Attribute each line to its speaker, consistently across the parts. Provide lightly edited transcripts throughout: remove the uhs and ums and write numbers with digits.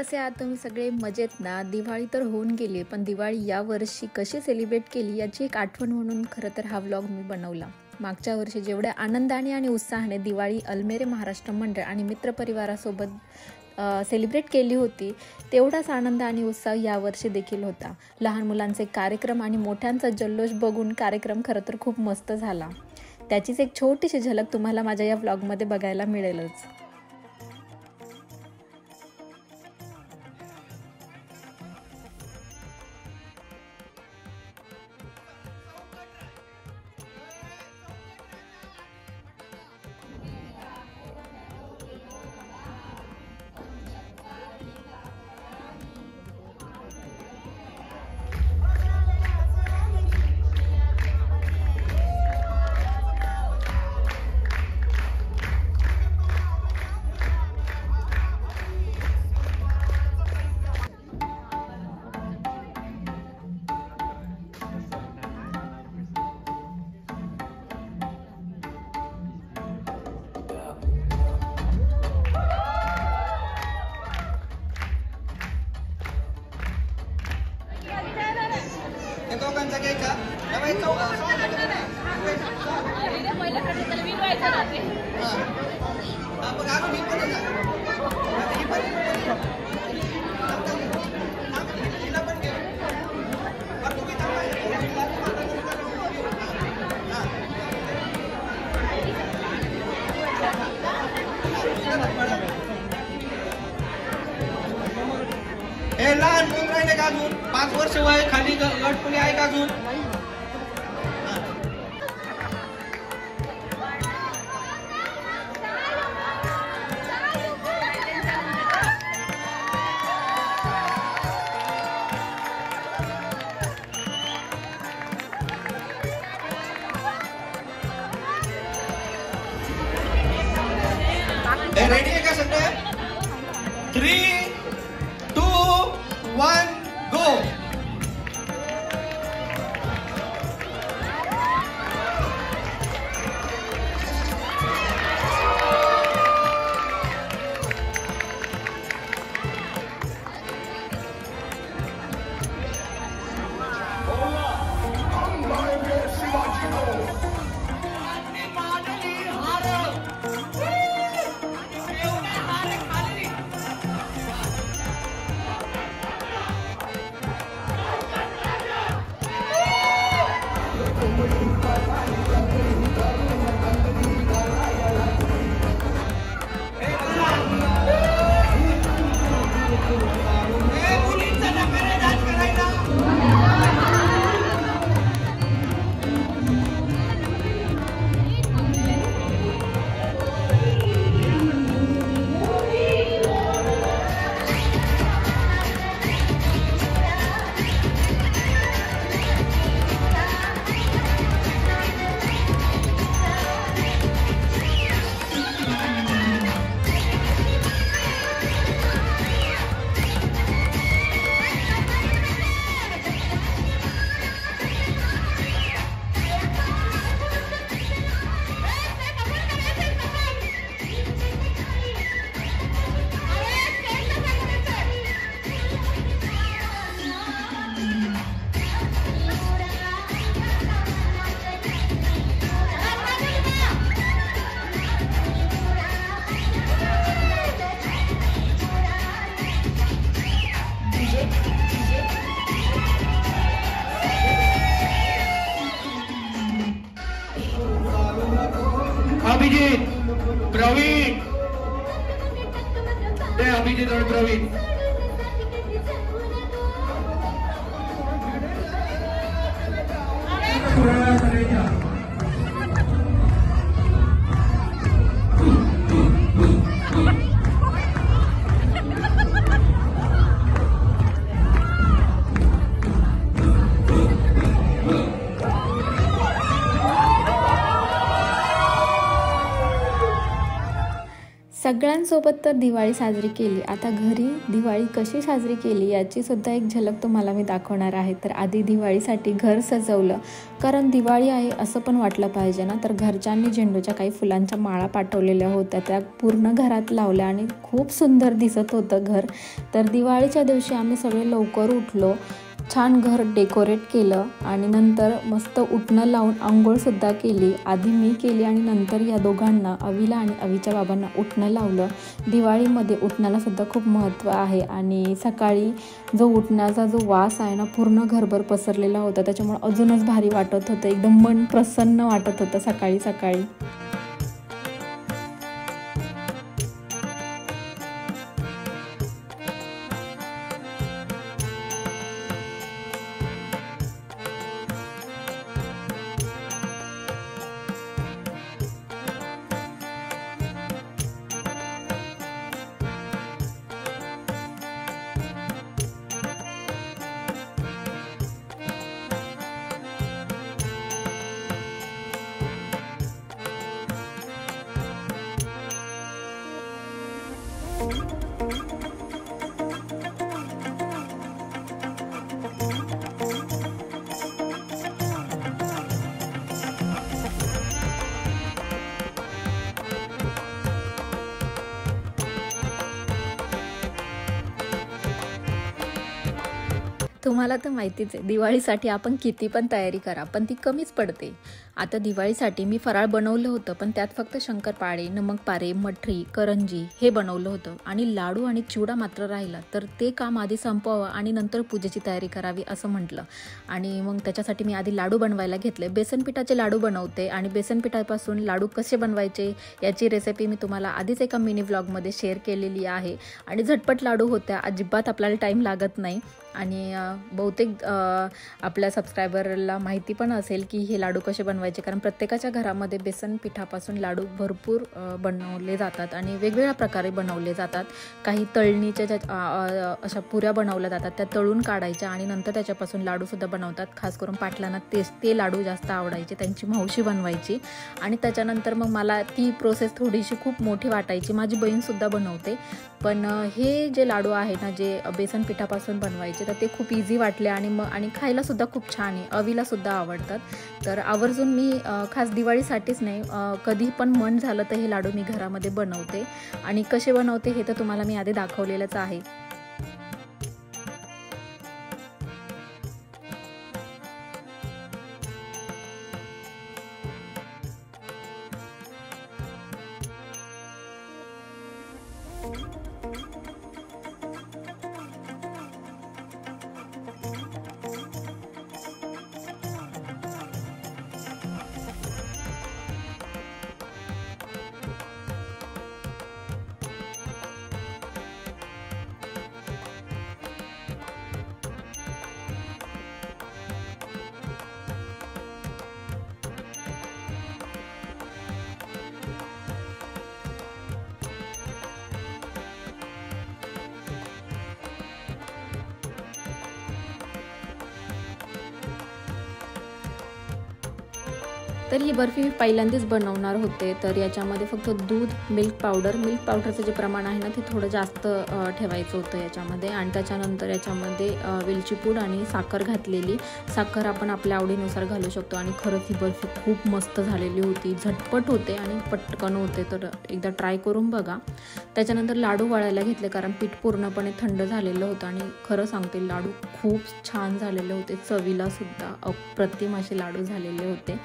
Speaker 1: कसे आहात तुम्ही सगळे? मजेत ना? दिवाळी तर होऊन गेली, पण दिवाळी या वर्षी कशी सेलिब्रेट केली याची एक आठवण म्हणून खरं तर हा व्लॉग मी बनवला. मागच्या वर्षी जेवढ्या आनंदाने आणि उत्साहाने दिवाळी अल्मेरे महाराष्ट्र मंडळ आणि मित्रपरिवारासोबत सेलिब्रेट केली होती, तेवढाच आनंद आणि उत्साह यावर्षी देखील होता. लहान मुलांचे कार्यक्रम आणि मोठ्यांचा जल्लोष बघून कार्यक्रम खरं तर खूप मस्त झाला. त्याचीच एक छोटीशी झलक तुम्हाला माझ्या या व्लॉगमध्ये बघायला मिळेलच.
Speaker 2: लहान कोण राहिले का अजून? 5 वर्ष वय खाली गट कोणी आहे का अजून? रेडी आहे का सगळे? 3, 2, 1, go! अभिजित, प्रवीण, ते अभिजित और प्रवीण.
Speaker 1: सगळ्यांसोबत तर दिवाळी साजरी केली. आता घरी दिवाळी कशी साजरी केली याची सुद्धा एक झलक तुम्हाला मी दाखवणार आहे. तर आधी दिवाळीसाठी घर सजवलं, कारण दिवाळी आहे असं पण वाटलं पाहिजे ना. तर घरच्यांनी झेंडूच्या काही फुलांच्या माळा पाठवलेल्या होत्या, त्या पूर्ण घरात लावल्या आणि खूप सुंदर दिसत होतं घर. तर दिवाळीच्या दिवशी आम्ही सगळे लवकर उठलो, छान घर डेकोरेट केलं आणि नंतर मस्त उटणं लावून आंघोळसुद्धा केली. आधी मी केली आणि नंतर या दोघांना, अवीला आणि अवीच्या बाबांना उटणं लावलं. दिवाळीमध्ये उटण्याला सुद्धा खूप महत्त्व आहे आणि सकाळी जो उटण्याचा जो वास आहे ना पूर्ण घरभर पसरलेला होता, त्याच्यामुळे अजूनच भारी वाटत होतं, एकदम मन प्रसन्न वाटत होतं सकाळी सकाळी. तुम्हाला तर माहितीच आहे, दिवाळीसाठी आपण किती पण तयारी करा पण ती कमीच पडते. आता दिवाळीसाठी मी फराळ बनवलं होतं, पण त्यात फक्त शंकरपाळे, नमकपारे, मठरी, करंजी हे बनवलं होतं आणि लाडू आणि चिवडा मात्र राहिला. तर ते काम आधी संपवावं आणि नंतर पूजेची तयारी करावी असं म्हटलं. आणि मग त्याच्यासाठी मी आधी लाडू बनवायला घेतले. बेसनपिठाचे लाडू बनवते आणि बेसनपिठापासून लाडू कसे बनवायचे याची रेसिपी मी तुम्हाला आधीच एका मिनी व्लॉगमध्ये शेअर केलेली आहे. आणि झटपट लाडू होत्या, अजिबात आपल्याला टाईम लागत नाही. आणि बहुतेक आपल्या सबस्क्रायबरला माहिती पण असेल की हे लाडू कसे बनवायचे, कारण प्रत्येकाच्या घरामध्ये बेसन पिठापासून लाडू भरपूर बनवले जातात आणि वेगवेगळ्या प्रकारे बनवले जातात. काही तळणीच्या ज्या अशा पुऱ्या बनवल्या जातात, त्या तळून काढायच्या आणि नंतर त्याच्यापासून लाडूसुद्धा बनवतात. खास करून पाटलांना ते लाडू जास्त आवडायचे, त्यांची मावशी बनवायची. आणि त्याच्यानंतर मग मला ती प्रोसेस थोडीशी खूप मोठी वाटायची. माझी बहीणसुद्धा बनवते, पण हे जे लाडू आहे ना, जे बेसन पिठापासून बनवायचे, तर ते खूप इझी वाटले आणि खायलासुद्धा खूप छान आहे. अवीलासुद्धा आवडतात. तर आवर्जून मी खास दिवाळीसाठीच नाही, कधी पण मन झालं तर हे लाडू मी घरामध्ये बनवते. आणि कसे बनवते हे तर तुम्हाला मी आधी दाखवलेलंच आहे. तर ही बर्फी मी पहिल्यांदाच बनवणार होते. तर याच्यामध्ये फक्त दूध, मिल्क पावडरचं जे प्रमाण आहे ना ते थोडं जास्त ठेवायचं होतं याच्यामध्ये. आणि त्याच्यानंतर याच्यामध्ये वेलची पूड आणि साखर घातलेली. साखर आपण आपल्या आवडीनुसार घालू शकतो. आणि खरंच ही बर्फी खूप मस्त झालेली होती, झटपट होते आणि पटकन होते. तर एकदा ट्राय करून बघा. त्याच्यानंतर लाडू वळायला घेतले, कारण पीठ पूर्णपणे थंड झालेलं होतं. आणि खरं सांगते, लाडू खूप छान झालेले होते, चवीला सुद्धा अप्रतिम असे लाडू झालेले होते.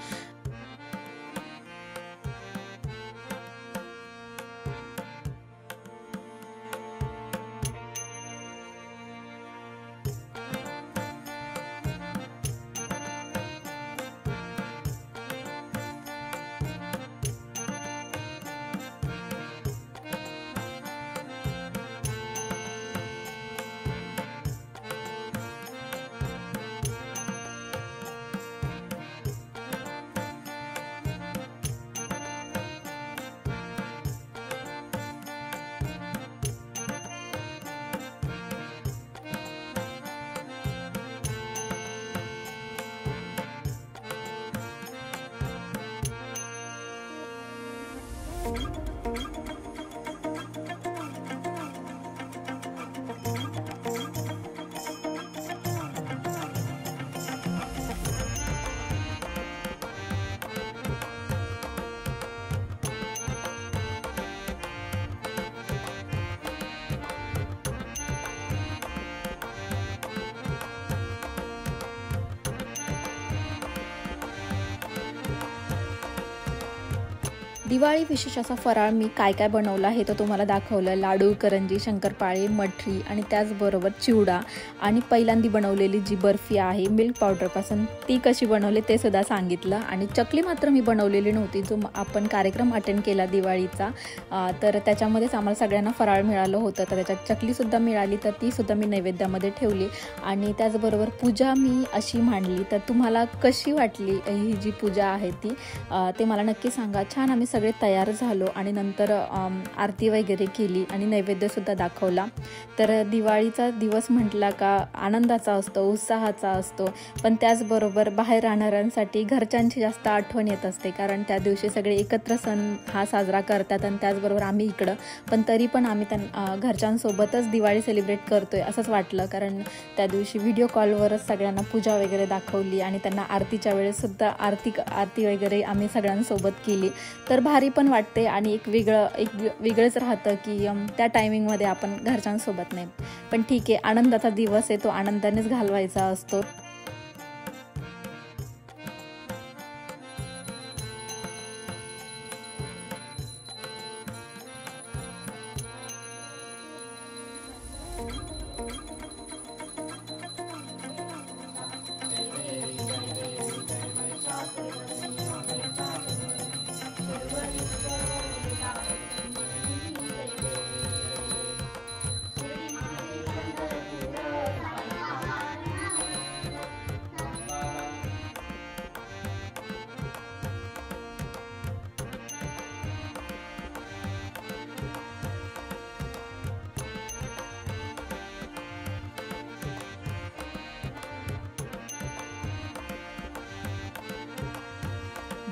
Speaker 1: दिवाळी विशेष असा फराळ मी काय काय बनवला हे तर तुम्हाला दाखवलं. लाडू, करंजी, शंकरपाळे, मठरी आणि त्याचबरोबर चिवडा आणि पहिल्यांदा बनवलेली जी बर्फी आहे मिल्क पावडरपासून ती कशी बनवली ते सुद्धा सांगितलं. आणि चकली मात्र मी बनवलेली नव्हती. जो आपण कार्यक्रम अटेंड केला दिवाळीचा तर त्याच्यामध्येच आम्हाला सगळ्यांना फराळ मिळालं होतं, तर त्याच्यात चकलीसुद्धा मिळाली, तर तीसुद्धा मी नैवेद्यामध्ये ठेवली. आणि त्याचबरोबर पूजा मी अशी मांडली. तर तुम्हाला कशी वाटली ही जी पूजा आहे ती ते मला नक्की सांगा. छान आम्ही सगळे तयार झालो आणि नंतर आरती वगैरे केली आणि नैवेद्यसुद्धा दाखवला. तर दिवाळीचा दिवस म्हटला का आनंदाचा असतो, उत्साहाचा असतो, पण त्याचबरोबर बाहेर राहणाऱ्यांसाठी घरच्यांची जास्त आठवण येत असते, कारण त्या दिवशी सगळे एकत्र सण हा साजरा करतात आणि त्याचबरोबर आम्ही इकडं, पण तरी पण आम्ही घरच्यांसोबतच दिवाळी सेलिब्रेट करतोय असंच वाटलं. कारण त्या दिवशी व्हिडिओ कॉलवरच सगळ्यांना पूजा वगैरे दाखवली आणि त्यांना आरतीच्या वेळेससुद्धा आरती वगैरे आम्ही सगळ्यांसोबत केली. तर भारी पण वाटते आणि एक वेगळंच राहतं की त्या टायमिंगमध्ये आपण घरच्यांसोबत नाही, पण ठीक आहे, आनंदाचा दिवस आहे, तो आनंदानेच घालवायचा असतो.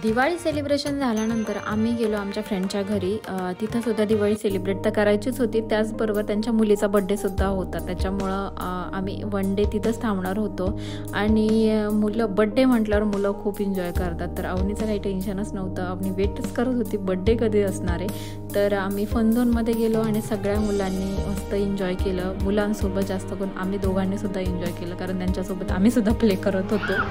Speaker 1: दिवाळी सेलिब्रेशन झाल्यानंतर आम्ही गेलो आमच्या फ्रेंडच्या घरी. तिथंसुद्धा दिवाळी सेलिब्रेट तर करायचीच होती, त्याचबरोबर त्यांच्या मुलीचा बड्डेसुद्धा होता, त्याच्यामुळं आम्ही वन डे तिथंच थांबणार होतो. आणि मुलं बड्डे म्हटल्यावर मुलं खूप एन्जॉय करतात, तर अवनीचं काही टेन्शनच नव्हतं. अवनी वेटच करत होती बड्डे कधी असणार आहे. तर आम्ही फन झोनमध्ये गेलो आणि सगळ्या मुलांनी मस्त एन्जॉय केलं. मुलांसोबत जास्त करून आम्ही दोघांनीसुद्धा एन्जॉय केलं, कारण त्यांच्यासोबत आम्हीसुद्धा प्ले करत होतो.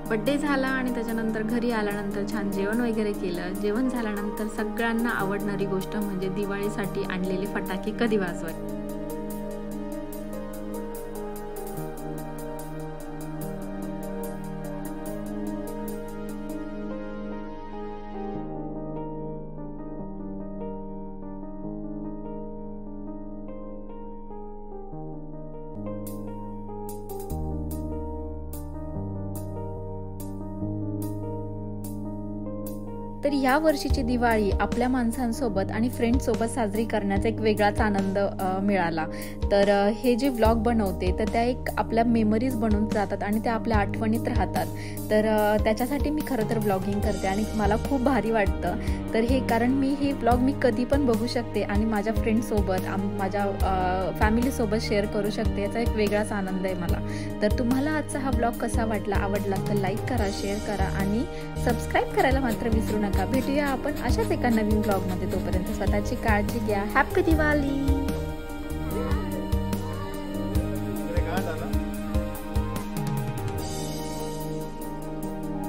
Speaker 1: बड्डे झाला आणि त्याच्यानंतर घरी आल्यानंतर छान जेवण वगैरे केलं. जेवण झाल्यानंतर सगळ्यांना आवडणारी गोष्ट म्हणजे दिवाळीसाठी आणलेले फटाके कधी वाजवायचे. तर या वर्षीची दिवाळी आपल्या माणसांसोबत आणि फ्रेंड्ससोबत साजरी करण्याचा एक वेगळाच आनंद मिळाला. तर हे जे व्लॉग बनवते तर त्या एक आपल्या मेमरीज बनून जातात आणि त्या आपल्या आठवणीत राहतात. तर त्याच्यासाठी मी खरं तर व्लॉगिंग करते आणि मला खूप भारी वाटतं. तर हे कारण मी व्लॉग कधी पण बघू शकते आणि माझ्या फ्रेंड्ससोबत माझ्या फॅमिलीसोबत शेअर करू शकते, याचा एक वेगळाच आनंद आहे मला. तर तुम्हाला आजचा हा व्लॉग कसा वाटला, आवडला तर लाईक करा, शेअर करा आणि सबस्क्राईब करायला मात्र विसरू नका. भेटूया आपण अशाच एका नवीन व्लॉगमध्ये. तोपर्यंत स्वतःची काळजी घ्या. हॅपी दिवाळी.